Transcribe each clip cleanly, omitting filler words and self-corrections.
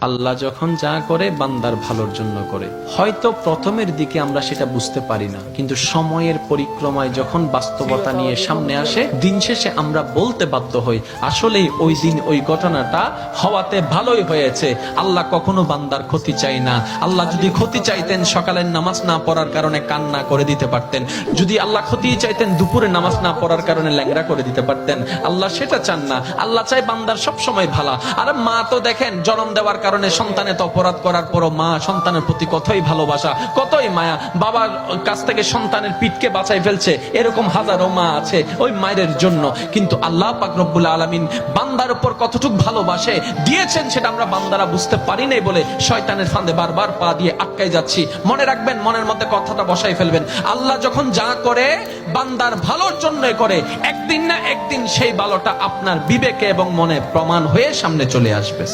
আল্লাহ যখন যা করে বান্দার ভালোর জন্য করে। হয়তো প্রথমের দিকে আমরা সেটা বুঝতে পারি না, কিন্তু সময়ের পরিক্রমায় যখন বাস্তবতা নিয়ে সামনে আসে, দিন শেষে আমরা বলতে বাধ্য হই আসলেই ওই দিন ওই ঘটনাটা হওয়াতে ভালোই হয়েছে। আল্লাহ কখনো বান্দার ক্ষতি চাই না। আল্লাহ যদি ক্ষতি চাইতেন সকালের নামাজ না পড়ার কারণে কান্না করে দিতে পারতেন, যদি আল্লাহ ক্ষতি চাইতেন দুপুরে নামাজ না পড়ার কারণে ল্যাংড়া করে দিতে পারতেন। আল্লাহ সেটা চান না। আল্লাহ চাই বান্দার সব সময় ভালো। আর মা তো দেখেন জন্ম দেওয়ার কারণে সন্তানের তো অপরাধ করার পরও মা সন্তানের প্রতি কতই ভালোবাসা, কতই মায়া। বাবার কাছ থেকে সন্তানের পিঠকে বাঁচাই ফেলছে, এরকম হাজারো মা আছে ওই মায়ের জন্য। কিন্তু আল্লাহ পাক রব্বুল আলামিন বান্দার উপর কতটুকু ভালোবাসে দিয়েছেন সেটা আমরা বান্দারা বুঝতে পারি নাই বলে শয়তানের ফাঁদে বারবার পা দিয়ে আটকাই যাচ্ছি। মনে রাখবেন, মনের মধ্যে কথাটা বসাই ফেলবেন, আল্লাহ যখন যা করে বান্দার ভালোর জন্যই করে। একদিন না একদিন সেই ভালোটা আপনার বিবেকে এবং মনে প্রমাণ হয়ে সামনে চলে আসবে।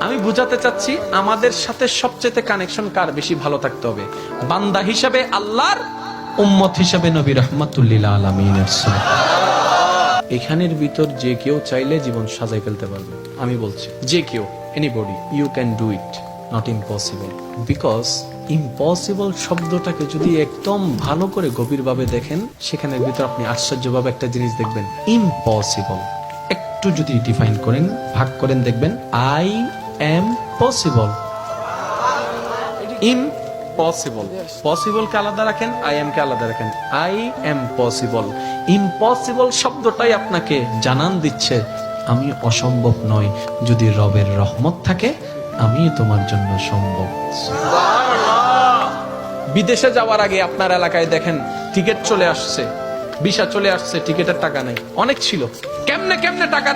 আমি বুঝাতে চাচ্ছি আমাদের সাথে সবচেয়ে কানেকশন কার বেশি ভালো থাকতে হবে, বান্দা হিসাবে আল্লাহর, উম্মত হিসাবে নবী রাহমাতুল লিল আলামিনের। এখানের ভিতর যে কেউ চাইলে জীবন সাজাই ফেলতে পারবে। আমি বলছি যে কেউ, anybody, you can do it, not impossible. Because impossible শব্দটাকে যদি একদম ভালো করে গভীরভাবে দেখেন, সেখানের ভিতর আপনি আশ্চর্যভাবে একটা জিনিস দেখবেন। ইম্পসিবল একটু যদি ডিফাইন করেন, ভাগ করেন, দেখবেন I am possible. Impossible, possible কে আলাদা রাখেন, আই এম কে আলাদা রাখেন। I am possible. ইম্পসিবল শব্দটাই আপনাকে জানান দিচ্ছে আমি অসম্ভব নয়, যদি রবের রহমত থাকে আমি তোমার জন্য সম্ভব। বিদেশে যাওয়ার আগে আপনার এলাকায় দেখেন টিকিট চলে আসছে, ভিসা চলে আসছে, টিকিটের টাকা নাই। অনেক ছিল, কেমনে কেমনে টাকার